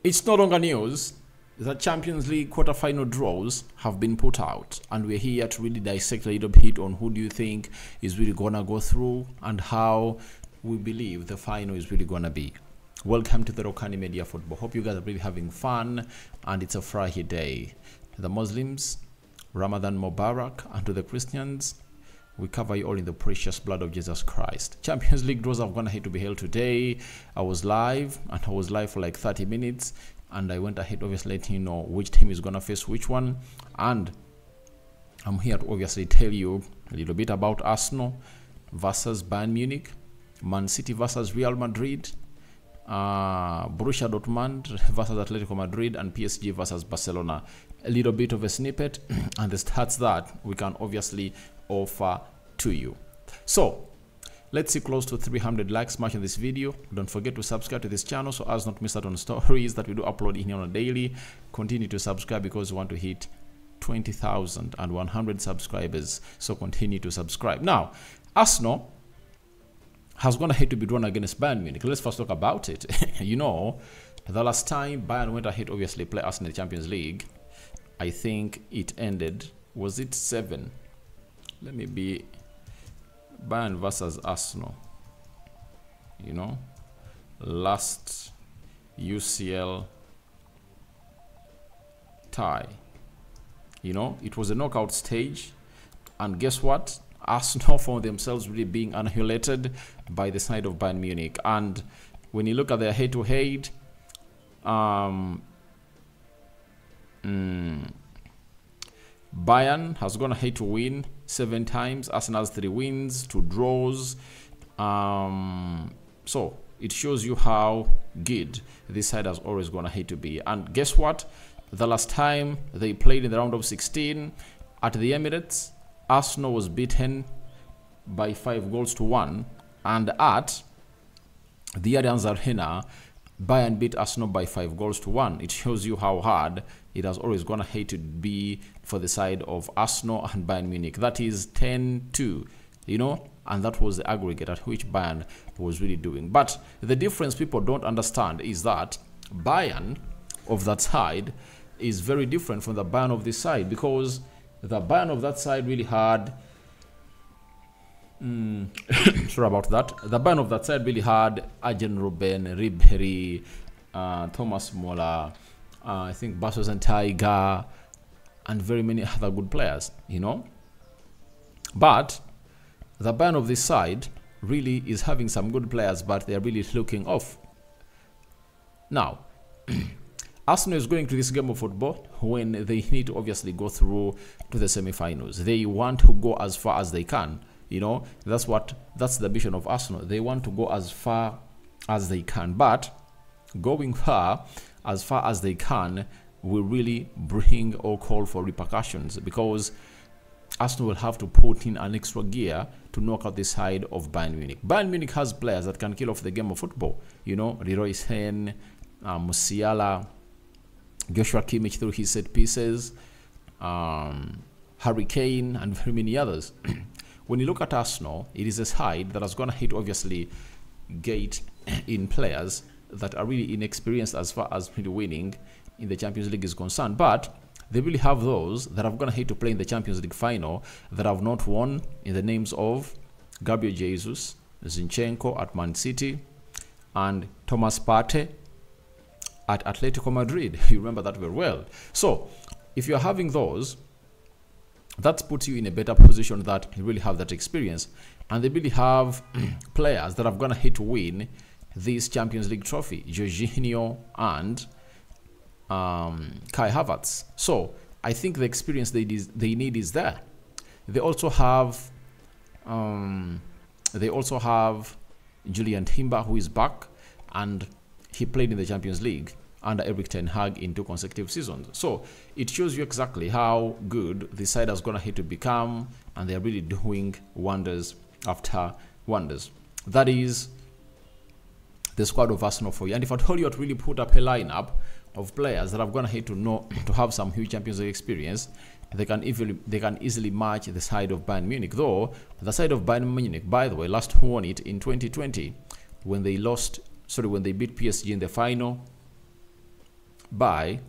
It's no longer news that Champions League quarter-final draws have been put out, and we're here to really dissect a little bit on who do you think is really gonna go through and how we believe the final is really gonna be. Welcome to the Rokani Media Football. Hope you guys are really having fun, and it's a Friday day. To the Muslims, Ramadan Mubarak, and to the Christians, we cover you all in the precious blood of Jesus Christ. Champions League draws are going to be held today. I was live for like 30 minutes, and I went ahead obviously letting you know which team is going to face which one. And I'm here to obviously tell you a little bit about Arsenal versus Bayern Munich, Man City versus Real Madrid, Borussia Dortmund versus Atletico Madrid, and PSG versus Barcelona. A little bit of a snippet and the stats that we can obviously offer to you. So let's see close to 300 likes smashing this video. Don't forget to subscribe to this channel so as not to miss out on stories that we do upload in here on a daily. Continue to subscribe because we want to hit 20,100 subscribers, so continue to subscribe. Now, Arsenal has gone ahead to be drawn against Bayern Munich. Let's first talk about it. You know, the last time Bayern went ahead obviously play Arsenal in the Champions League, I think it ended, was it 7? Let me be Bayern versus Arsenal. You know, last UCL tie. You know, it was a knockout stage, and guess what? Arsenal found themselves really being annihilated by the side of Bayern Munich. And when you look at their head-to-head, Bayern has gone ahead to win 7 times. Arsenal has 3 wins, 2 draws. So it shows you how good this side has always gone ahead to be. And guess what? The last time they played in the round of 16 at the Emirates, Arsenal was beaten by 5-1, and at the Allianz Arena, Bayern beat Arsenal by 5-1. It shows you how hard it has always gone ahead to be for the side of Arsenal and Bayern Munich. That is 10-2, you know, and that was the aggregate at which Bayern was really doing. But the difference people don't understand is that Bayern of that side is very different from the Bayern of this side, because the Bayern of that side really had sorry about that. The Bayern of that side really had Arjen Robben, Ribéry, Thomas Muller, I think Bastos and Tiger, and very many other good players, you know. But the Bayern of this side really is having some good players, but they're really looking off. Now, Arsenal is going to this game of football when they need to obviously go through to the semi-finals. They want to go as far as they can. You know, that's the mission of Arsenal. They want to go as far as they can, but going as far as they can will really bring or call for repercussions, because Arsenal will have to put in an extra gear to knock out the side of Bayern Munich. Bayern Munich has players that can kill off the game of football. You know, Leroy Sane, Musiala, Joshua Kimmich through his set pieces, Harry Kane, and very many others. When you look at Arsenal, it is a side that has gone ahead obviously get in players that are really inexperienced as far as really winning in the Champions League is concerned, but they really have those that have gone ahead to play in the Champions League final that have not won, in the names of Gabriel Jesus, Zinchenko at Man City, and Thomas Partey at Atletico Madrid. You remember that very well. So if you're having those, that puts you in a better position that you really have that experience. And they really have players that have gone ahead to win this Champions League trophy, Jorginho and Kai Havertz. So I think the experience they need is there. They also have Julian Timber, who is back, and he played in the Champions League under Erik ten Hag in 2 consecutive seasons. So it shows you exactly how good the side has gone ahead to become, and they're really doing wonders after wonders. That is the squad of Arsenal for you. And if I told you to really put up a lineup of players that have gone ahead to have some huge Champions League experience, they can easily match the side of Bayern Munich. Though the side of Bayern Munich, by the way, last won it in 2020 when they beat PSG in the final by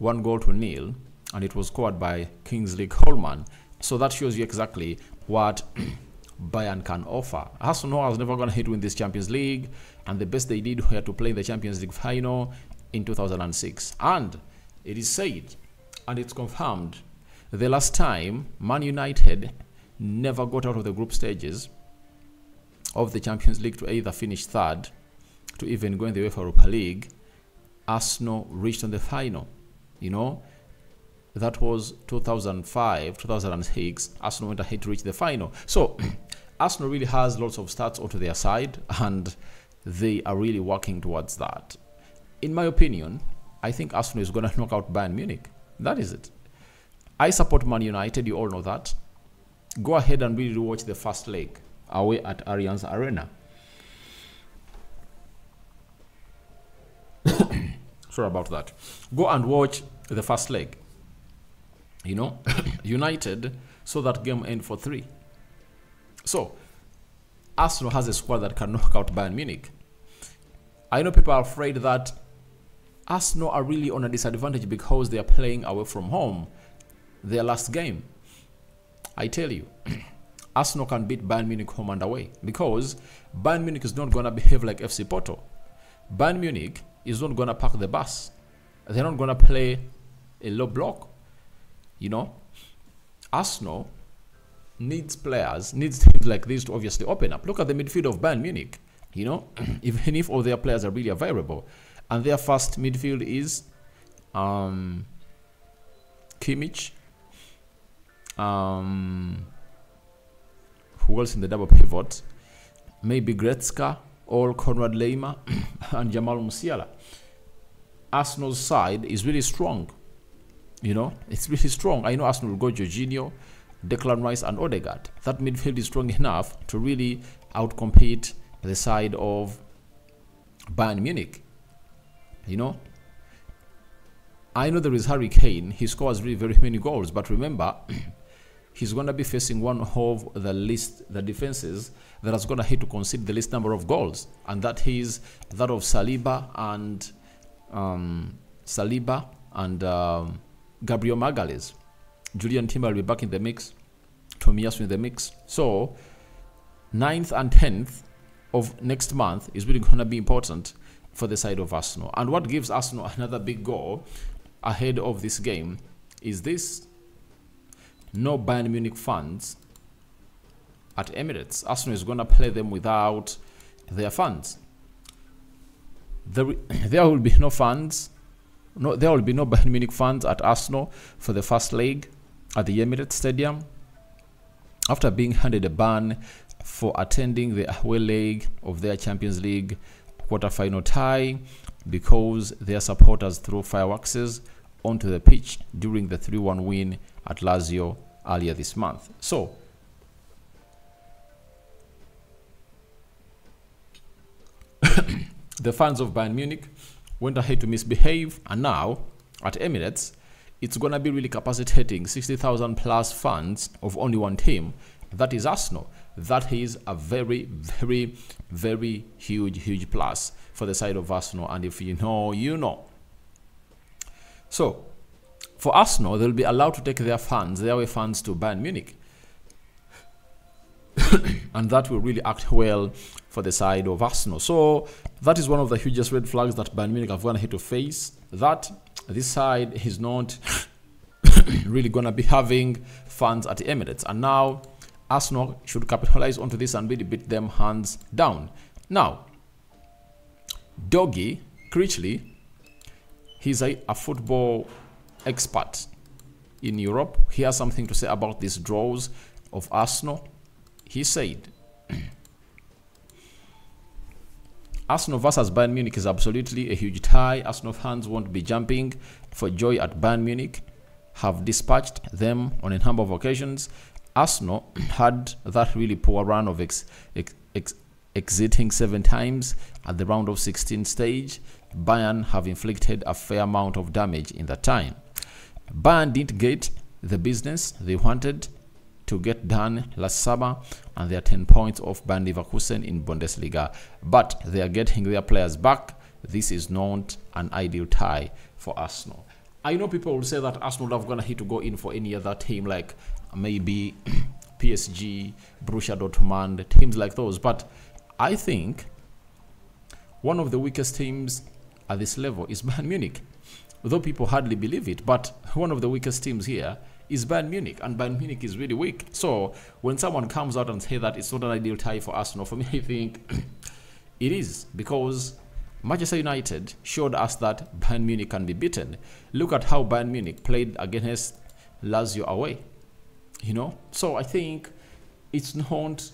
1-0, and it was scored by Kingsley Coleman. So that shows you exactly what Bayern can offer. Arsenal has never gone ahead to win this Champions League, and the best they did were to play in the Champions League final in 2006. And it is said, and it's confirmed, the last time Man United never got out of the group stages of the Champions League to either finish third, to even go in the UEFA Europa League, Arsenal reached on the final. You know, that was 2005, 2006. Arsenal went ahead to reach the final. So Arsenal really has lots of stats onto their side, and they are really working towards that. In my opinion, I think Arsenal is going to knock out Bayern Munich. That is it. I support Man United, you all know that. Go ahead and really watch the first leg away at Allianz Arena. Sorry about that. Go and watch the first leg. You know, United saw that game end for 3. So, Arsenal has a squad that can knock out Bayern Munich. I know people are afraid that Arsenal are really on a disadvantage because they are playing away from home. Their last game. I tell you, Arsenal can beat Bayern Munich home and away, because Bayern Munich is not going to behave like FC Porto. Bayern Munich is not going to park the bus. They're not going to play a low block. You know, Arsenal needs players, needs teams like this to obviously open up. Look at the midfield of Bayern Munich. You know, even if all their players are really available, and their first midfield is Kimmich, who else in the double pivot? Maybe Gretzka or Konrad Laimer and Jamal Musiala. Arsenal's side is really strong. You know, it's really strong. I know Arsenal will go Jorginho, Declan Rice and Odegaard. That midfield is strong enough to really outcompete the side of Bayern Munich. You know, I know there is Harry Kane. He scores really very many goals, but remember, he's going to be facing one of the defenses that is going to hit to concede the least number of goals, and that is that of Saliba and Gabriel Magalhaes. Julian Timber will be back in the mix. Tomiyasu in the mix. So 9th and 10th of next month is really going to be important for the side of Arsenal. And what gives Arsenal another big goal ahead of this game is this: no Bayern Munich fans at Emirates. Arsenal is going to play them without their fans. There will be no fans. There will be no Bayern Munich fans at Arsenal for the first leg at the Emirates Stadium, after being handed a ban for attending the away leg of their Champions League quarter-final tie because their supporters threw fireworks onto the pitch during the 3-1 win at Lazio earlier this month. So, the fans of Bayern Munich went ahead to misbehave, and now at Emirates, it's going to be really capacitating 60,000 plus fans of only one team. That is Arsenal. That is a very, very, very huge plus for the side of Arsenal. And if you know, you know. So, for Arsenal, they'll be allowed to take their fans, their away fans, to Bayern Munich. And that will really act well for the side of Arsenal. So, that is one of the hugest red flags that Bayern Munich have gone ahead to face. That this side is not really going to be having fans at the Emirates. And now, Arsenal should capitalize onto this and really beat them hands down. Now, Doggy Critchley, he's a football expert in Europe. He has something to say about these draws of Arsenal. He said, Arsenal versus Bayern Munich is absolutely a huge tie. Arsenal fans won't be jumping for joy at Bayern Munich. Have dispatched them on a number of occasions. Arsenal had that really poor run of exiting 7 times at the round of 16 stage. Bayern have inflicted a fair amount of damage in that time. Bayern didn't get the business they wanted to get done last summer, and they are 10 points off Bayern Leverkusen in Bundesliga. But they are getting their players back. this is not an ideal tie for Arsenal. I know people will say that Arsenal have gonna hit to go in for any other team, like maybe PSG, Borussia Dortmund, teams like those. But I think one of the weakest teams at this level is Bayern Munich. Though people hardly believe it, but one of the weakest teams here is Bayern Munich, and Bayern Munich is really weak. So when someone comes out and says that it's not an ideal tie for Arsenal, for me, I think it is, because Manchester United showed us that Bayern Munich can be beaten. Look at how Bayern Munich played against Lazio away, you know. So I think it's not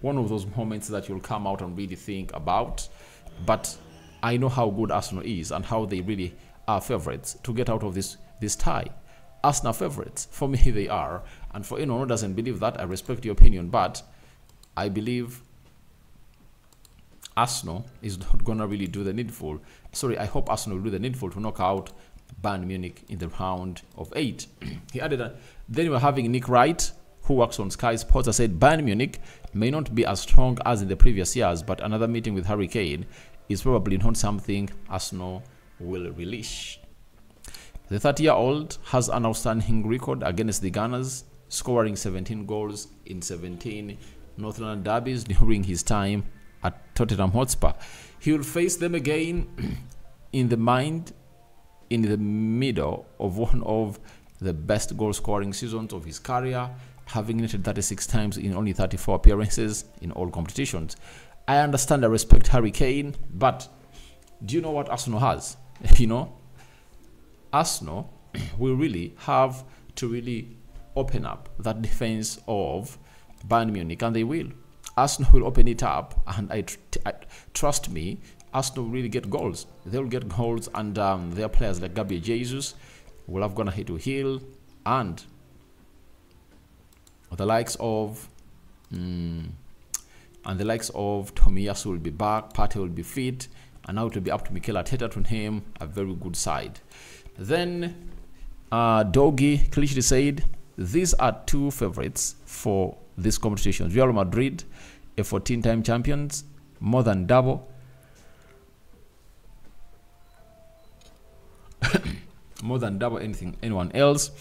one of those moments that you'll come out and really think about, but I know how good Arsenal is and how they really are favorites to get out of this tie. Arsenal favorites, for me they are, and for anyone who doesn't believe that, I respect your opinion, but I believe Arsenal is not gonna really do the needful. Sorry, I hope Arsenal will do the needful to knock out Bayern Munich in the round of 8. He added that. Then we're having Nick Wright, who works on Sky Sports, said Bayern Munich may not be as strong as in the previous years, but another meeting with Harry Kane is probably not something Arsenal will release. The 30-year-old has an outstanding record against the Gunners, scoring 17 goals in 17 North London derbies during his time at Tottenham Hotspur. He will face them again in the middle of one of the best goal-scoring seasons of his career, having netted 36 times in only 34 appearances in all competitions. I understand and respect Harry Kane, but do you know what Arsenal has? You know, Arsenal will really have to really open up that defense of Bayern Munich, and they will. Arsenal will open it up, and I trust me, Arsenal will really get goals. They will get goals, and their players like Gabriel Jesus will have gonna hit to heel, and the likes of Tomiyasu will be back, Partey will be fit, and now it will be up to Mikel Arteta to name a very good side. Then Doggy clearly said these are two favorites for this competition. Real Madrid, a 14-time champions, more than double anyone else.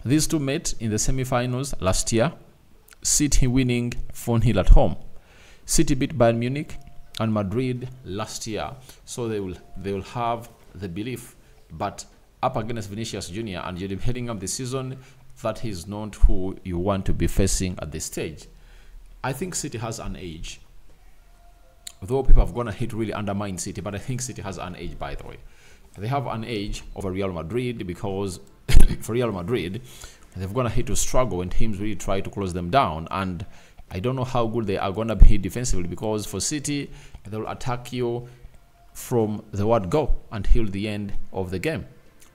These two met in the semi-finals last year, City winning 4-0 at home. City beat Bayern Munich and Madrid last year, so they will have the belief, but up against Vinicius Jr. and you're heading up the season, that is not who you want to be facing at this stage. I think City has an edge, though people have gonna hate really undermine City, but I think City has an edge. By the way, they have an edge over Real Madrid, because for Real Madrid, they've gonna hate to struggle when teams really try to close them down, and I don't know how good they are gonna be defensively, because for City, they'll attack you from the word go until the end of the game.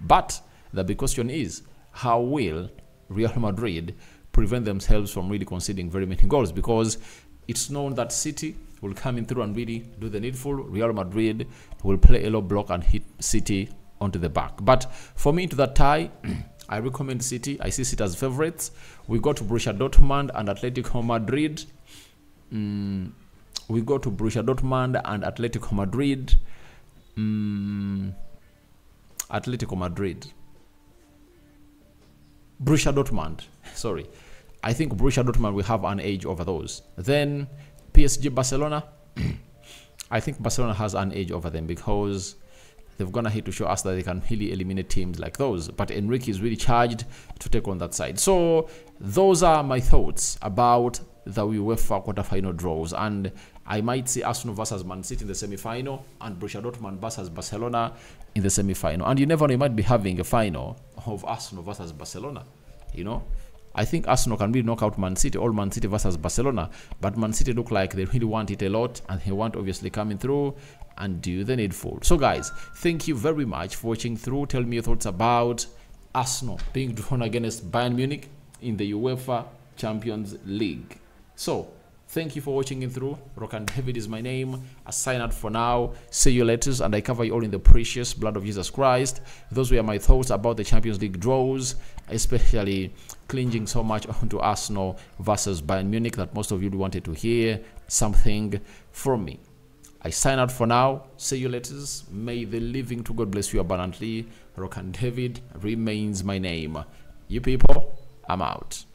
But the big question is, how will Real Madrid prevent themselves from really conceding very many goals? Because it's known that City will come in through and really do the needful. Real Madrid will play a low block and hit City onto the back. But for me, to that tie, I recommend City. I see City as favorites. We go to Borussia Dortmund and Atletico Madrid. We go to Borussia Dortmund and Atletico Madrid. Borussia Dortmund. Sorry. I think Borussia Dortmund will have an edge over those. Then PSG Barcelona. I think Barcelona has an edge over them, because they've gonna hit to show us that they can really eliminate teams like those. But Enrique is really charged to take on that side. So those are my thoughts about the UEFA quarterfinal draws, and I might see Arsenal versus Man City in the semi-final and Borussia Dortmund versus Barcelona in the semi-final. And you never know, you might be having a final of Arsenal versus Barcelona. You know, I think Arsenal can really knock out Man City, all Man City versus Barcelona, but Man City look like they really want it a lot, and they want obviously coming through and do the needful. So guys, thank you very much for watching through. Tell me your thoughts about Arsenal being drawn against Bayern Munich in the UEFA Champions League. So thank you for watching in through. Rokani David is my name. I sign out for now. See you later, and I cover you all in the precious blood of Jesus Christ. Those were my thoughts about the Champions League draws, especially clinging so much onto Arsenal versus Bayern Munich that most of you wanted to hear something from me. I sign out for now. See you later. May the living to God bless you abundantly. Rokani David remains my name. You people, I'm out.